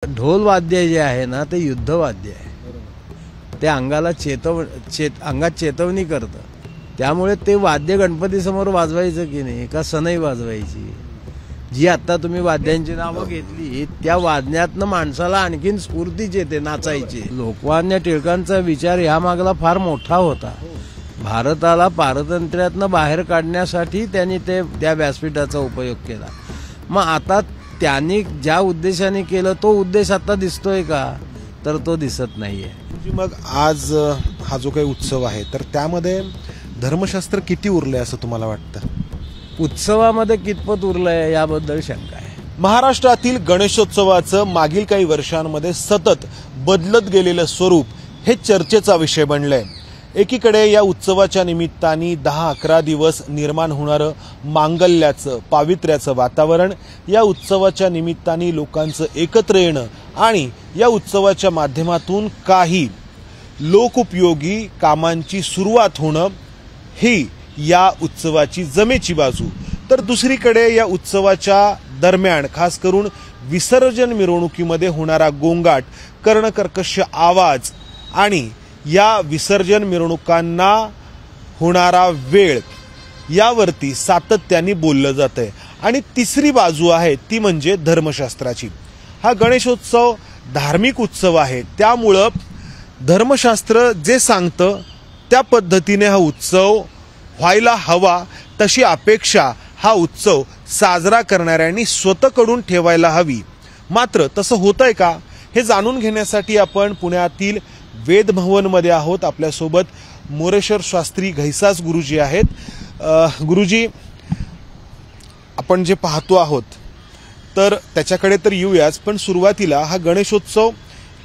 ढोल वाद्य जे आहे ना ते युद्धवाद्य आहे. ते अंगाला अंगात चेतवणी करतं. त्यामुळे ते वाद्य गणपती समोर वाजवायचं की नाही का सनई वाजवायची. जी आता तुम्ही वाद्यांची नावं घेतली त्या वाजण्यातनं माणसाला आणखीन स्फूर्तीच येते नाचायची. लोकमान्य टिळकांचा विचार ह्या मागला फार मोठा होता. भारताला पारतंत्र्यातनं बाहेर काढण्यासाठी त्यांनी त्या व्यासपीठाचा उपयोग केला. मग आता त्यांनी ज्या उद्देशाने केलं तो उद्देश आता दिसतोय का, तर तो दिसत नाहीये. मग आज हा जो काही उत्सव आहे तर त्यामध्ये धर्मशास्त्र किती उरले असं तुम्हाला वाटतं? उत्सवामध्ये कितपत उरलंय याबद्दल शंका आहे. महाराष्ट्रातील गणेशोत्सवाचं मागील काही वर्षांमध्ये सतत बदलत गेलेलं स्वरूप हे चर्चेचा विषय बनलंय. एकीकडे या उत्सवाच्या निमित्ताने 10-11 दिवस निर्माण होणारं मांगल्याचं पावित्र्याचं वातावरण, या उत्सवाच्या निमित्ताने लोकांचं एकत्र येणं आणि या उत्सवाच्या माध्यमातून काही लोकोपयोगी कामांची सुरुवात होणं ही या उत्सवाची जमेची बाजू. तर दुसरीकडे या उत्सवाच्या दरम्यान खास करून विसर्जन मिरवणुकीमध्ये होणारा गोंगाट, कर्णकर्कश आवाज आणि या विसर्जन मिरवणुकांना होणारा वेळ यावरती सातत्याने बोललं जातंय. आणि तिसरी बाजू आहे ती म्हणजे धर्मशास्त्राची. हा गणेशोत्सव धार्मिक उत्सव आहे, त्यामुळं धर्मशास्त्र जे सांगतं त्या पद्धतीने हा उत्सव व्हायला हवा, तशी अपेक्षा हा उत्सव साजरा करणाऱ्यांनी स्वतःकडून ठेवायला हवी. मात्र तसं होतंय का हे जाणून घेण्यासाठी आपण पुण्यातील वेद भवनमध्ये आहोत. आपल्यासोबत मोरेश्वर शास्त्री घैसास गुरुजी आहेत. गुरुजी, आपण जे पाहतो आहोत तर त्याच्याकडे तर येऊयाच, पण सुरुवातीला हा गणेशोत्सव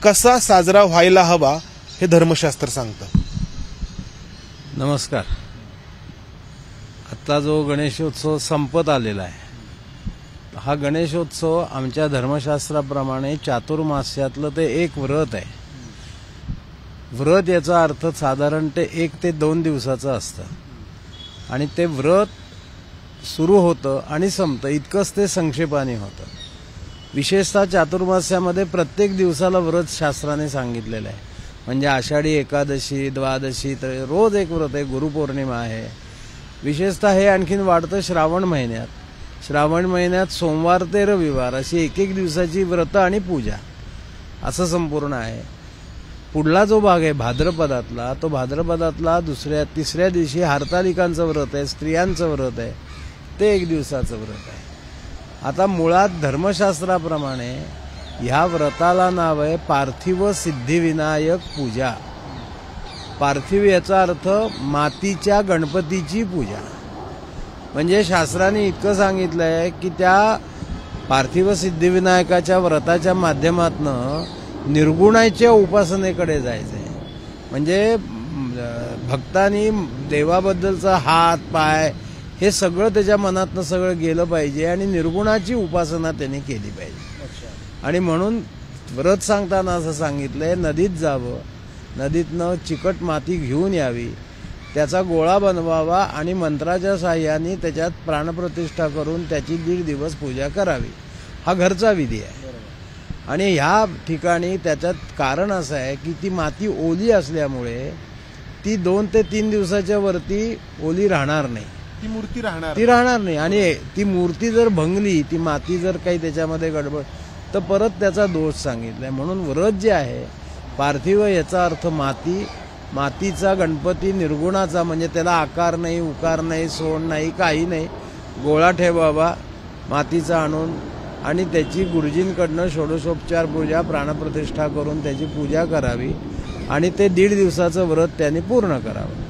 कसा साजरा व्हायला हवा हे धर्मशास्त्र सांगतं. नमस्कार. आता जो गणेशोत्सव संपत आलेला आहे, हा गणेशोत्सव आमच्या धर्मशास्त्राप्रमाणे चातुर्मास्यातलं ते एक व्रत आहे. व्रत याचा अर्थ साधारण ते 1 ते 2 दिवसाचं असतं आणि ते व्रत सुरू होतं आणि संपतं, इतकंच ते संक्षेपाने होतं. विशेषतः चातुर्मास्यामध्ये प्रत्येक दिवसाला व्रत शास्त्राने सांगितलेलं आहे. म्हणजे आषाढी एकादशी, द्वादशी, तर रोज एक व्रत आहे. गुरुपौर्णिमा आहे. विशेषतः हे आणखीन वाढतं श्रावण महिन्यात. श्रावण महिन्यात सोमवार ते रविवार अशी 1-1 दिवसाची व्रत आणि पूजा असं संपूर्ण आहे. पुढला जो भाग आहे भाद्रपदातला, तो भाद्रपदातला 2-3 दिवशी हरतालिकांचं व्रत आहे, स्त्रियांचं व्रत आहे, ते 1 दिवसाचं व्रत आहे. आता मुळात धर्मशास्त्राप्रमाणे ह्या व्रताला नाव आहे पार्थिव सिद्धिविनायक पूजा. पार्थिव याचा अर्थ मातीच्या गणपतीची पूजा. म्हणजे शास्त्राने इतकं सांगितलंय की त्या पार्थिव सिद्धिविनायकाच्या व्रताच्या माध्यमातनं निर्गुणाच्या उपासनेकडे जायचंय. म्हणजे भक्तांनी देवाबद्दलचा हात पाय हे सगळं त्याच्या मनातनं सगळं गेलं पाहिजे आणि निर्गुणाची उपासना त्यांनी केली पाहिजे. आणि म्हणून व्रत सांगताना असं सांगितलंय, नदीत जावं, नदीतनं चिकट माती घेऊन यावी, त्याचा गोळा बनवावा आणि मंत्राच्या साह्याने त्याच्यात प्राणप्रतिष्ठा करून त्याची 1.5 दिवस पूजा करावी. हा घरचा विधी आहे. आणि ह्या ठिकाणी त्याच्यात कारण असं आहे की ती माती ओली असल्यामुळे ती 2 ते 3 दिवसाच्या वरती ओली राहणार नाही. ती मूर्ती राहणार नाही. आणि ती मूर्ती जर भंगली, ती माती जर काही त्याच्यामध्ये गडबड, तर परत त्याचा दोष सांगितलाय. म्हणून व्रत जे आहे पार्थिव याचा अर्थ माती, मातीचा गणपती निर्गुणाचा, म्हणजे त्याला आकार नाही, उकार नाही, सोंड नाही, काही नाही. गोळा ठेवावा मातीचा आणून आणि त्याची गुरुजींकडनं षोडशोपचार पूजा, प्राणप्रतिष्ठा करून त्याची पूजा करावी आणि ते 1.5 दिवसाचं व्रत त्यांनी पूर्ण करावं.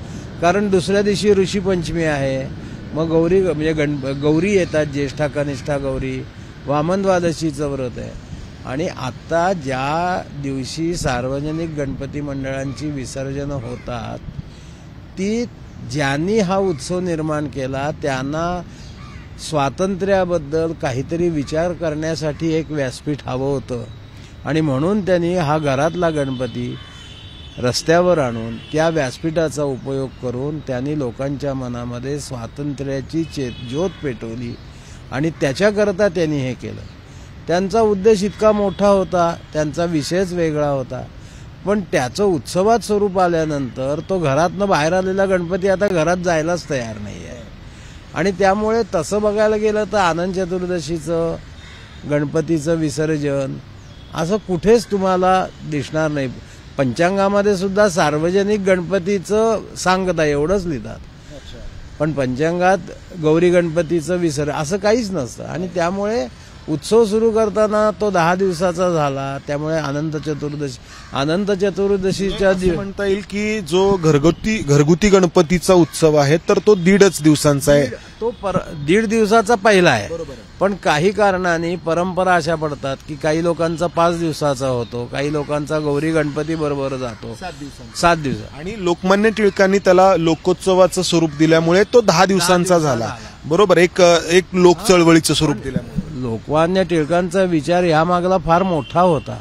कारण दुसऱ्या दिवशी ऋषीपंचमी आहे. मग गौरी म्हणजे गौरी येतात, ज्येष्ठा कनिष्ठा गौरी, वामन द्वादशीचं व्रत आहे. आणि आता ज्या दिवशी सार्वजनिक गणपती मंडळांची विसर्जनं होतात, ती ज्यांनी हा उत्सव निर्माण केला त्यांना स्वातंत्र्याबद्दल काहीतरी विचार करण्यासाठी एक व्यासपीठ हवं होतं. आणि म्हणून त्यांनी हा घरातला गणपती रस्त्यावर आणून त्या व्यासपीठाचा उपयोग करून त्यांनी लोकांच्या मनामध्ये स्वातंत्र्याची ज्योत पेटवली आणि त्याच्याकरता त्यांनी हे केलं. त्यांचा उद्देश इतका मोठा होता, त्यांचा विषयच वेगळा होता, पण त्याचं उत्सवात स्वरूप आल्यानंतर तो घरातनं बाहेर आलेला गणपती आता घरात जायलाच तयार नाही आहे. आणि त्यामुळे तसं बघायला गेलं तर अनंत चतुर्दशीचं गणपतीचं विसर्जन असं कुठेच तुम्हाला दिसणार नाही. पंचांगामध्ये सुद्धा सार्वजनिक गणपतीचं सांगता एवढंच लिहितात, पण पंचांगात गौरी गणपतीचं विसर्जन असं काहीच नसतं. आणि त्यामुळे उत्सव सुरू करताना तो 10 दिवसाचा झाला. त्यामुळे अनंत चतुर्दशीच्या म्हणता येईल की जो घरगुती गणपतीचा उत्सव आहे तर तो 1.5 दिवसांचा आहे. तो 1.5 दिवसाचा पहिला आहे. पण काही कारणाने परंपरा अशा पडतात की काही लोकांचा 5 दिवसाचा होतो, काही लोकांचा गौरी गणपती बरोबर जातो 7 दिवस. आणि लोकमान्य टिळकांनी त्याला लोकोत्सवाचं स्वरूप दिल्यामुळे तो 10 दिवसांचा झाला. बरोबर, एक लोक चळवळीचं स्वरूप दिल्यामुळे. लोकमान्य टिळकांचा विचार यामागला फार मोठा होता.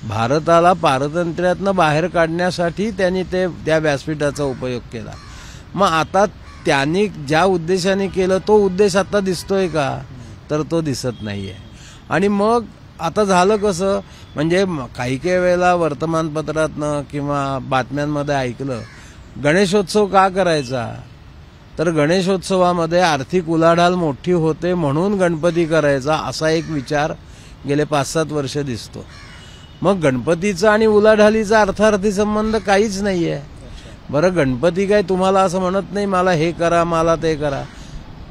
भारताला पारतंत्र्यातनं बाहेर काढण्यासाठी त्यांनी त्या व्यासपीठाचा उपयोग केला. मग आता त्यांनी ज्या उद्देशाने केलं तो उद्देश आता दिसतोय का, तर तो दिसत नाहीये. आणि मग आता झालं कसं, म्हणजे काही वेळेला वर्तमानपत्रातनं किंवा बातम्यांमध्ये ऐकलं गणेशोत्सव का करायचा, तर गणेशोत्सवामध्ये आर्थिक उलाढाल मोठी होते म्हणून गणपती करायचा असा एक विचार गेले 5-7 वर्ष दिसतो. मग गणपतीचा आणि उलाढालीचा अर्थार्थी संबंध काहीच नाहीये. बरं, गणपती काय तुम्हाला असं म्हणत नाही मला हे करा मला ते करा.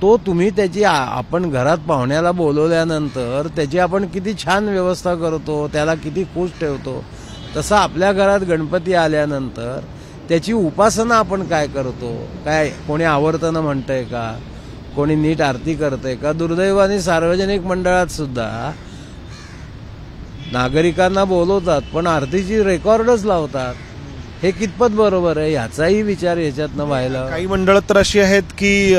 तो तुम्ही त्याची आपण घरात पाहुण्याला बोलवल्यानंतर त्याची आपण किती छान व्यवस्था करतो, त्याला किती खुश ठेवतो, तसं आपल्या घरात गणपती आल्यानंतर त्याची उपासना आपण काय करतो, काय कोणी आवर्तनं म्हणतंय का, कोणी नीट आरती करतंय का. दुर्दैवाने सार्वजनिक मंडळात सुद्धा नागरिकांना बोलवतात पण आरतीची रेकॉर्डच लावतात. हे कितपत बरोबर आहे याचाही विचार याच्यातनं व्हायला. काही मंडळं तर अशी आहेत की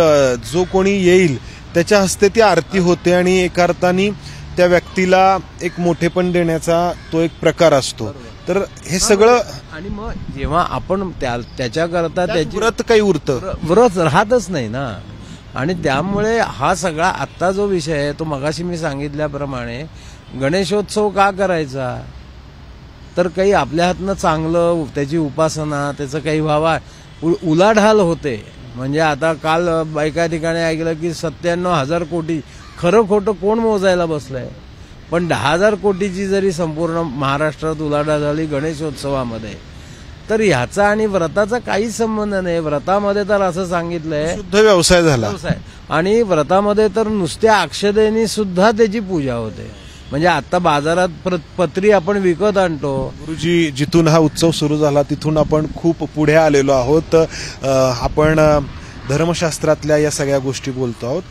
जो कोणी येईल त्याच्या हस्ते ती आरती होते आणि एका अर्थाने त्या व्यक्तीला एक मोठेपण देण्याचा तो एक प्रकार असतो. तर हे सगळं आणि मग जेव्हा आपण त्याच्याकरता त्याची व्रत काही उरतं, व्रत राहतच नाही ना. आणि त्यामुळे हा सगळा आत्ता जो विषय आहे तो मगाशी मी सांगितल्याप्रमाणे गणेशोत्सव का करायचा, तर काही आपल्या हातनं चांगलं त्याची उपासना त्याचं काही व्हावा, उलाढाल होते. म्हणजे आता काल एका ठिकाणी ऐकलं की 97,000 कोटी, खरं खोटं कोण मोजायला बसलंय, पण 10,000 कोटीची जरी संपूर्ण महाराष्ट्रात उलाढाल झाली गणेशोत्सवामध्ये, तर ह्याचा आणि व्रताचा काहीच संबंध नाही. व्रतामध्ये तर असं सांगितलंय शुद्ध व्यवसाय झाला. आणि व्रतामध्ये तर नुसत्या अक्षदेनी सुद्धा त्याची पूजा होते. म्हणजे आता बाजारात पत्री आपण विकत आणतो. गुरुजी, जिथून हा उत्सव सुरू झाला तिथून आपण खूप पुढे आलेलो आहोत. आपण धर्मशास्त्रातल्या या सगळ्या गोष्टी बोलतो आहोत.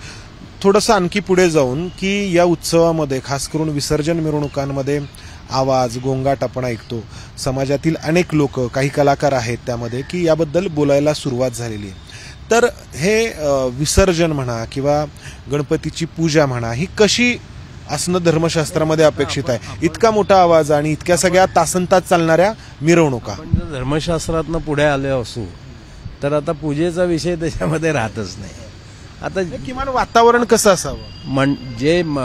थोडंसं आणखी पुढे जाऊन की या उत्सवामध्ये खास करून विसर्जन मिरवणुकांमध्ये आवाज गोंगाट आपण ऐकतो. समाजातील अनेक लोक, काही कलाकार आहेत त्यामध्ये, की याबद्दल बोलायला सुरुवात झालेली आहे. तर हे विसर्जन म्हणा किंवा गणपतीची पूजा म्हणा ही कशी असणं धर्मशास्त्रामध्ये अपेक्षित आहे. इतका मोठा आवाज आणि इतक्या सगळ्या तासनतास चालणाऱ्या मिरवणुका. आपण जर धर्मशास्त्रातनं पुढे आले असू तर आता पूजेचा विषय त्याच्यामध्ये राहतच नाही. आता किमान वातावरण कसं असावं,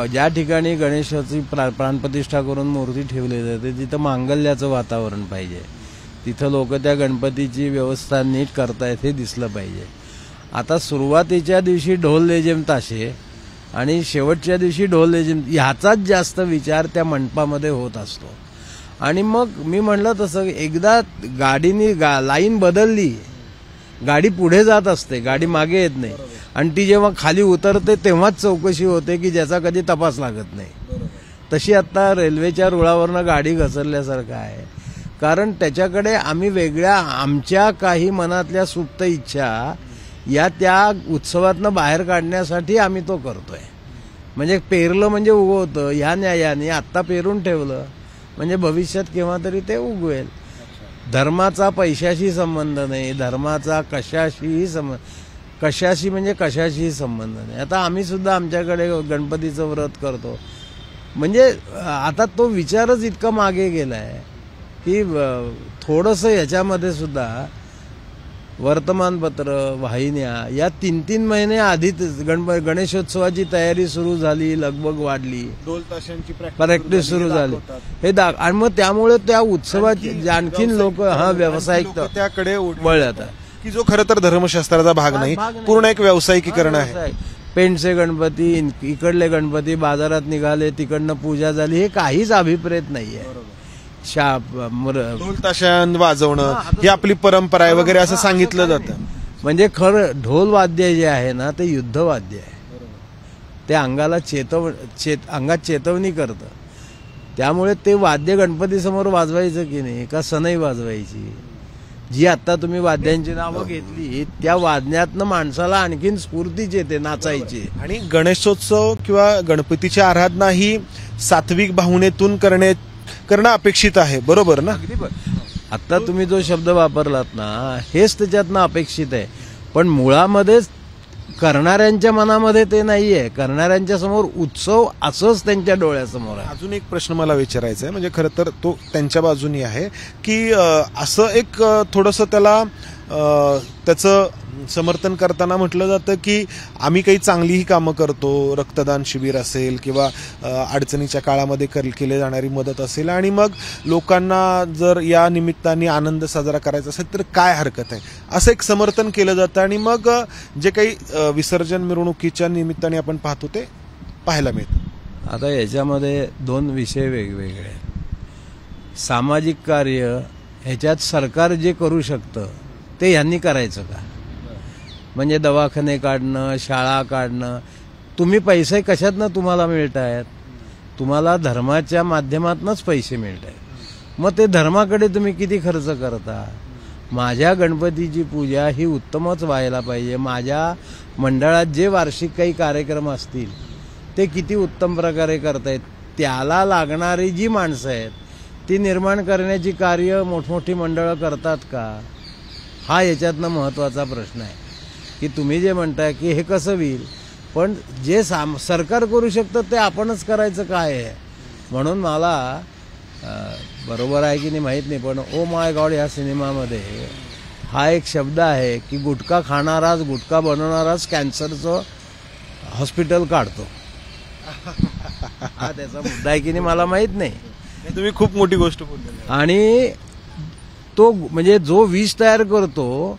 ज्या ठिकाणी गणेशाची प्राणप्रतिष्ठा करून मूर्ती ठेवली जाते तिथं मांगल्याचं वातावरण पाहिजे. तिथं लोक त्या गणपतीची व्यवस्था नीट करतायत हे दिसलं पाहिजे. आता सुरुवातीच्या दिवशी ढोल लेझिम ताशे आणि शेवटच्या दिवशी ढोल लेझिम ह्याचाच जास्त विचार त्या मंडपामध्ये होत असतो. आणि मग मी म्हणलं तसं एकदा गाडीनी लाईन बदलली, गाडी पुढे जात असते, गाडी मागे येत नाही. आणि ती जेव्हा खाली उतरते तेव्हाच चौकशी होते की ज्याचा कधी तपास लागत नाही. तशी आता रेल्वेच्या रुळावरनं गाडी घसरल्यासारखं आहे. कारण त्याच्याकडे आम्ही वेगळ्या आमच्या काही मनातल्या सुप्त इच्छा या त्या उत्सवातनं बाहेर काढण्यासाठी आम्ही तो करतोय. म्हणजे पेरलं म्हणजे उगवतं, ह्या न्यायाने आत्ता पेरून ठेवलं म्हणजे भविष्यात केव्हा तरी ते उगवेल. धर्माचा पैशाशी संबंध नाही, धर्माचा कशाशीही संबंध नाही. आता आम्ही सुद्धा आमच्याकडे गणपतीचं व्रत करतो. म्हणजे आता तो विचारच इतका मागे गेलाय की थोडंसं ह्याच्यामध्ये सुद्धा वर्तमानपत्र, वाहिन्या या 3-3 महिने आधीच गणेशोत्सवाची तयारी सुरू झाली, लगबग वाढली, ढोल ताशांची प्रॅक्टिस सुरू झाली हे आणि मग त्यामुळे त्या उत्सवाची आणखीन लोक व्यावसायिक त्याकडे वळले जातात की जो खरं तर धर्मशास्त्राचा भाग नाही, पूर्ण एक व्यावसायिकीकरण आहे. पेंटचे गणपती, इकडले गणपती बाजारात निघाले, तिकडनं पूजा झाली, हे काहीच अभिप्रेत नाहीये. ढोल ताशां वाजवणं ही आपली परंपरा आहे वगैरे असं सांगितलं जातं. म्हणजे खरं ढोल वाद्य जे आहे ना ते युद्धवाद्य आहे. ते अंगाला अंगात चेतवणी करतं. त्यामुळे ते वाद्य गणपती समोर वाजवायचं की नाही का सनई वाजवायची. जी आता तुम्ही वाद्यांची नावं घेतली त्या वाजण्यातनं माणसाला आणखीन स्फूर्तीच येते नाचायची. आणि गणेशोत्सव किंवा गणपतीची आराधना ही सात्विक भावनेतून करणं अपेक्षित आहे, बरोबर ना? आता तुम्ही जो शब्द वापरलात ना हेच त्याच्यातनं अपेक्षित आहे. पण मुळामध्येच करणाऱ्यांच्या मनामध्ये ते नाहीये. करणाऱ्यांच्या समोर उत्सव असंच त्यांच्या डोळ्यासमोर आहे. अजून एक प्रश्न मला विचारायचा आहे, म्हणजे खरं तर तो त्यांच्या बाजूनी आहे की असं एक थोडंसं त्याला त्याचं समर्थन करताना म्हटलं जातं की आम्ही काही चांगलीही कामं करतो, रक्तदान शिबिर असेल किंवा अडचणीच्या काळामध्ये केली जाणारी मदत असेल, आणि मग लोकांना जर या निमित्ताने आनंद साजरा करायचा असेल तर काय हरकत आहे, असं एक समर्थन केलं जातं. आणि मग जे काही विसर्जन मिरवणुकीच्या निमित्ताने आपण पाहतो ते पाहायला मिळतं. आता याच्यामध्ये 2 विषय वेगवेगळे आहेत. सामाजिक कार्य ह्याच्यात सरकार जे करू शकतं ते यांनी करायचं का? म्हणजे दवाखाने काढणं, शाळा काढणं. तुम्ही पैसे कशातनं तुम्हाला मिळत आहेत? तुम्हाला धर्माच्या माध्यमातूनच पैसे मिळत आहेत. मग ते धर्माकडे तुम्ही किती खर्च करता? माझ्या गणपतीची पूजा ही उत्तमच व्हायला पाहिजे. माझ्या मंडळात जे वार्षिक काही कार्यक्रम असतील ते किती उत्तम प्रकारे करतायत, त्याला लागणारी जी माणसं आहेत ती निर्माण करण्याची कार्य मोठमोठी मंडळं करतात का? हा याच्यातनं महत्त्वाचा प्रश्न आहे की तुम्ही जे म्हणताय की हे कसं होईल, पण जे सरकार करू शकतं ते आपणच करायचं काय आहे. म्हणून मला बरोबर आहे की नाही माहीत नाही, पण ओ माय गॉड या सिनेमामध्ये हा एक शब्द आहे की गुटखा खाणाराच, गुटखा बनवणाराच कॅन्सरचं हॉस्पिटल काढतो. हा त्याचा मुद्दा आहे की नाही मला माहीत नाही. तुम्ही खूप मोठी गोष्ट बोलली. आणि तो म्हणजे जो विष तयार करतो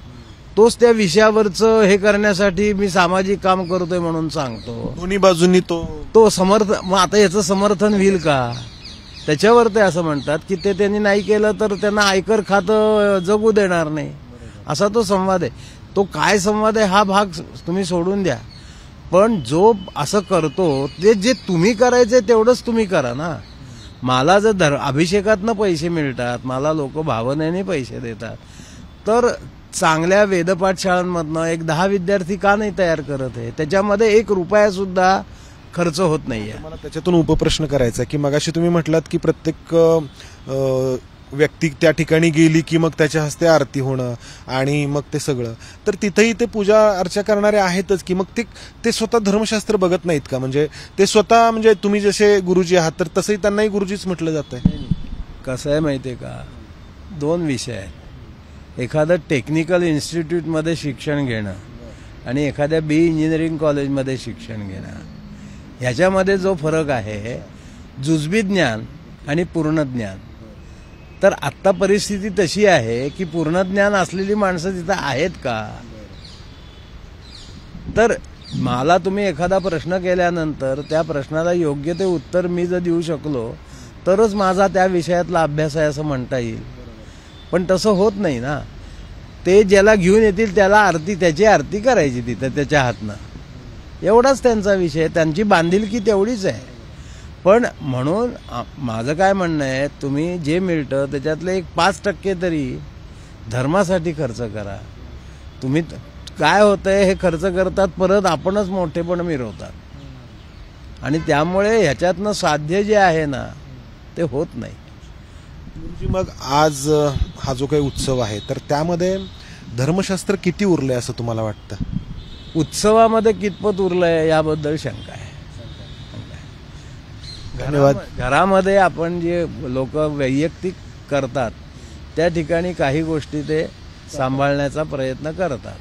तोच त्या विषयावरचं हे करण्यासाठी मी सामाजिक काम करतोय म्हणून सांगतो. दोन्ही बाजूंनी तो मग आता याचं समर्थन होईल का? त्याच्यावर ते असं म्हणतात की ते त्यांनी नाही केलं तर त्यांना आयकर खातं जगू देणार नाही, असा तो संवाद आहे. तो काय संवाद आहे हा भाग तुम्ही सोडून द्या. पण जो असं करतो ते जे तुम्ही करायचे तेवढंच तुम्ही करा ना. मला जर अभिषेकातनं पैसे मिळतात, मला लोक भावनेने पैसे देतात, तर चांगल्या वेदपाठ शाळांमधनं एक 10 विद्यार्थी का नाही तयार करत आहे? त्याच्यामध्ये 1 रुपया सुद्धा खर्च होत नाहीये. मला त्याच्यातून उपप्रश्न करायचा की मगाशी तुम्ही म्हटलात की प्रत्येक व्यक्ती त्या ठिकाणी गेली की मग त्याच्या हस्ते आरती होणं आणि मग ते सगळं, तर तिथेही ते पूजा अर्चा करणारे आहेतच की मग ते स्वतः धर्मशास्त्र बघत नाहीत का? म्हणजे ते स्वतः, म्हणजे तुम्ही जसे गुरुजी आहात तर तसंही त्यांनाही गुरुजीच म्हटलं जातंय. कसं आहे माहितीये का, 2 विषय आहेत. एखादं टेक्निकल इन्स्टिट्यूटमध्ये शिक्षण घेणं आणि एखाद्या BE इंजिनिअरिंग कॉलेजमध्ये शिक्षण घेणं, ह्याच्यामध्ये जो फरक आहे जुजबी ज्ञान आणि पूर्ण ज्ञान. तर आत्ता परिस्थिती तशी आहे की पूर्ण ज्ञान असलेली माणसं तिथं आहेत का? तर मला तुम्ही एखादा प्रश्न केल्यानंतर त्या प्रश्नाला योग्य ते उत्तर मी जर देऊ शकलो तरच माझा त्या विषयातला अभ्यास आहे असं म्हणता येईल. पण तसं होत नाही ना. ते ज्याला घेऊन येतील त्याला त्याची आरती करायची तिथं त्याच्या हातनं, एवढाच त्यांचा विषय. त्यांची बांधिलकी तेवढीच आहे. पण म्हणून माझं काय म्हणणं आहे, तुम्ही जे मिळतं त्याच्यातले एक 5% तरी धर्मासाठी खर्च करा. तुम्ही काय होतंय हे खर्च करतात, परत आपणच मोठेपण मिरवतात आणि त्यामुळे ह्याच्यातनं साध्य जे आहे ना ते होत नाही. मग आज हा जो काही उत्सव आहे तर त्यामध्ये धर्मशास्त्र किती उरलंय असं तुम्हाला वाटतं? उत्सवामध्ये कितपत उरलंय याबद्दल शंका आहे. धन्यवाद. घरामध्ये आपण जे लोक वैयक्तिक करतात त्या ठिकाणी काही गोष्टी ते सांभाळण्याचा प्रयत्न करतात.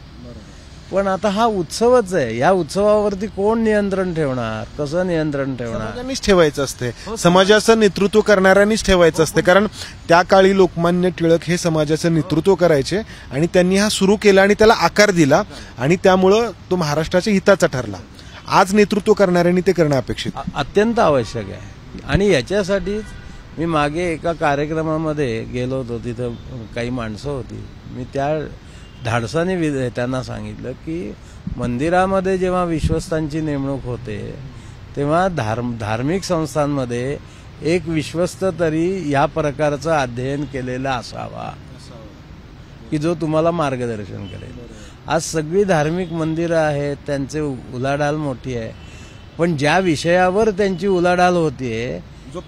पण आता हा उत्सवच आहे, या उत्सवावरती कोण नियंत्रण ठेवणार, कसं नियंत्रण ठेवणार? समाजानेच ठेवायचं असते, समाजाचं नेतृत्व करणाऱ्यांनीच ठेवायचं असते. कारण त्या काळी लोकमान्य टिळक हे समाजाचं नेतृत्व करायचे आणि त्यांनी हा सुरू केला आणि त्याला आकार दिला आणि त्यामुळं तो महाराष्ट्राच्या हिताचा ठरला. आज नेतृत्व करणाऱ्यांनी ते करणं अपेक्षित अत्यंत आवश्यक आहे. आणि याच्यासाठीच मी मागे एका कार्यक्रमामध्ये गेलो होतो, तिथं काही माणसं होती. मी त्या धाडसाने त्यांना सांगितलं की मंदिरामध्ये जेव्हा विश्वस्तांची नेमणूक होते तेव्हा धार्मिक संस्थांमध्ये एक विश्वस्त तरी या प्रकारचं अध्ययन केलेला असावा की जो तुम्हाला मार्गदर्शन करेल. आज सगळी धार्मिक मंदिरं आहेत, त्यांचे उलाढाल मोठी आहे, पण ज्या विषयावर त्यांची उलाढाल होतीये, जो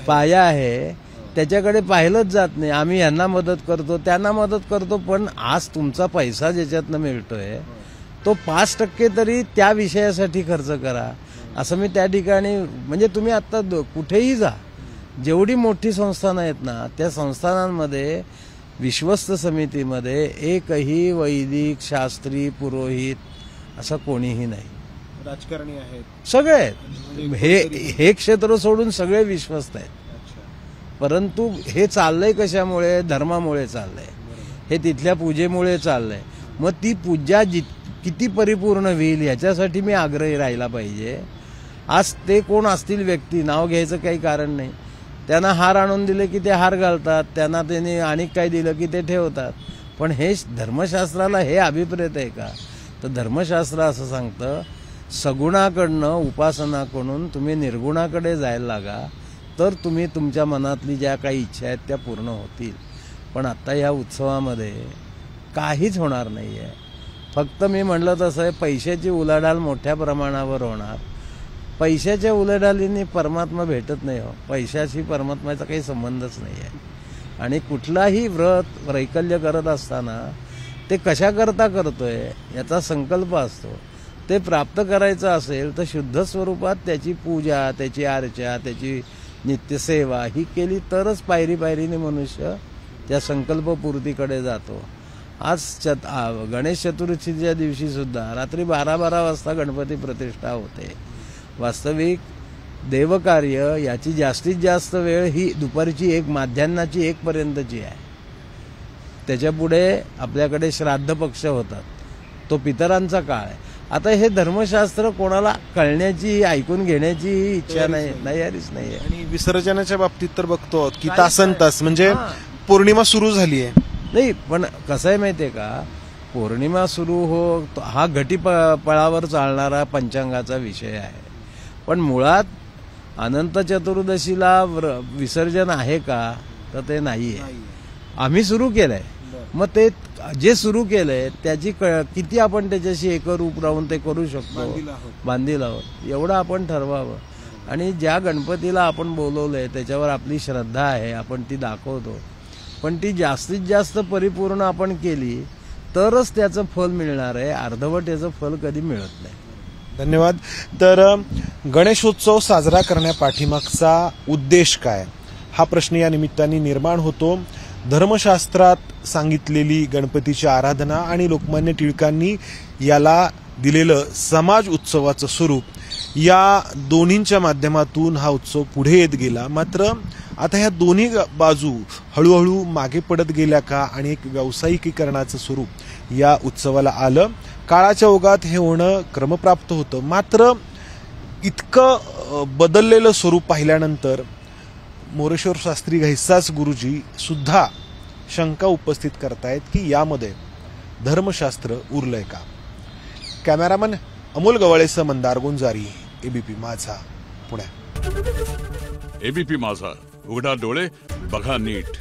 पाया आहे त्याच्याकडे पाहिलंच जात नाही. आम्ही यांना मदत करतो, त्यांना मदत करतो, पण आज तुमचा पैसा ज्याच्यातनं मिळतोय तो 5% तरी त्या विषयासाठी खर्च करा, असं मी त्या ठिकाणी. म्हणजे तुम्ही आता कुठेही जा, जेवढी मोठी संस्थानं आहेत ना, त्या संस्थानांमध्ये विश्वस्त समितीमध्ये एकही वैदिक शास्त्री पुरोहित असं कोणीही नाही. राजकारणी आहेत सगळे, हे क्षेत्र सोडून सगळे विश्वस्त आहेत. परंतु हे चाललंय कशामुळे? धर्मामुळे चाललंय, हे तिथल्या पूजेमुळे चाललंय. मग ती पूजा किती परिपूर्ण होईल याच्यासाठी मी आग्रही राहिला पाहिजे. आज ते कोण असतील व्यक्ती, नाव घ्यायचं काही कारण नाही, त्यांना हार आणून दिले की ते हार घालतात, त्यांना त्यांनी आणि काय दिलं की ते ठेवतात. पण हे धर्मशास्त्राला हे अभिप्रेत आहे का? तर धर्मशास्त्र असं सांगतं, सगुणाकडनं उपासनाकडून तुम्ही निर्गुणाकडे जायला लागा, तर तुम्ही तुमच्या मनातली ज्या काही इच्छा आहेत त्या पूर्ण होतील. पण आता या उत्सवामध्ये काहीच होणार नाहीये. फक्त मी म्हणलं तसं आहे, पैशाची उलाढाल मोठ्या प्रमाणावर होणार. पैशाच्या उलाढालीने परमात्मा भेटत नाही हो. पैशाशी परमात्म्याचा काही संबंधच नाही आहे. आणि कुठलाही व्रत वैकल्य करत असताना ते कशाकरता करतोय याचा संकल्प असतो. ते प्राप्त करायचं असेल तर शुद्ध स्वरूपात त्याची पूजा, त्याची अर्चा, त्याची नित्यसेवा ही केली तरच पायरी पायरीने मनुष्य त्या संकल्पपूर्तीकडे जातो. आज गणेश चतुर्थीच्या दिवशी सुद्धा रात्री 12-12 वाजता गणपती प्रतिष्ठा होते. वास्तविक देवकार्य याची जास्तीत जास्त वेळ ही दुपारची 1 माध्यान्हाची 1 पर्यंतची आहे. त्याच्यापुढे आपल्याकडे श्राद्ध पक्ष होतात, तो पितरांचा काळ आहे. आता हे धर्मशास्त्र कोणाला कळण्याची, ऐकून घेण्याची इच्छा नाहीच नाहीये. आणि विसर्जनाच्या बाबतीत तर बघतो की तासन तास म्हणजे पौर्णिमा सुरू झाली आहे. नाही, पण कसं आहे माहितीये का, पौर्णिमा सुरू हा घटीपळावर चालणारा पंचांगाचा विषय आहे. पण मुळात अनंत चतुर्दशीला विसर्जन आहे का? तर ते नाहीये. आम्ही सुरू केलंय. मग ते जे सुरू केलंय त्याची किती आपण त्याच्याशी एकरूप राहून ते करू शकतो, बांधील आहोत एवढं आपण ठरवावं. आणि ज्या गणपतीला आपण बोलवलंय त्याच्यावर आपली श्रद्धा आहे, आपण ती दाखवतो. पण ती जास्तीत जास्त परिपूर्ण आपण केली तरच त्याचं फल मिळणार आहे. अर्धवट याचं फल कधी मिळत नाही. धन्यवाद. तर गणेशोत्सव साजरा करण्यापाठीमागचा उद्देश काय, हा प्रश्न या निमित्ताने निर्माण होतो. धर्मशास्त्रात सांगितलेली गणपतीची आराधना आणि लोकमान्य टिळकांनी याला दिलेलं समाज उत्सवाचं स्वरूप, या दोन्हींच्या माध्यमातून हा उत्सव पुढे येत गेला. मात्र आता ह्या दोन्ही बाजू हळूहळू मागे पडत गेल्या का आणि एक व्यावसायिकीकरणाचं स्वरूप या उत्सवाला आलं. काळाच्या ओघात हे होणं क्रमप्राप्त होतं. मात्र इतकं बदललेलं स्वरूप पाहिल्यानंतर मोरेश्वर शास्त्री घैसास गुरुजी सुद्धा शंका उपस्थित करतायत की यामध्ये धर्मशास्त्र उरलंय का. कॅमेरामन अमोल गवाळेसह मंदार गुंजारी, एबीपी माझा, पुणे. एबीपी माझा, उघडा डोळे बघा नीट.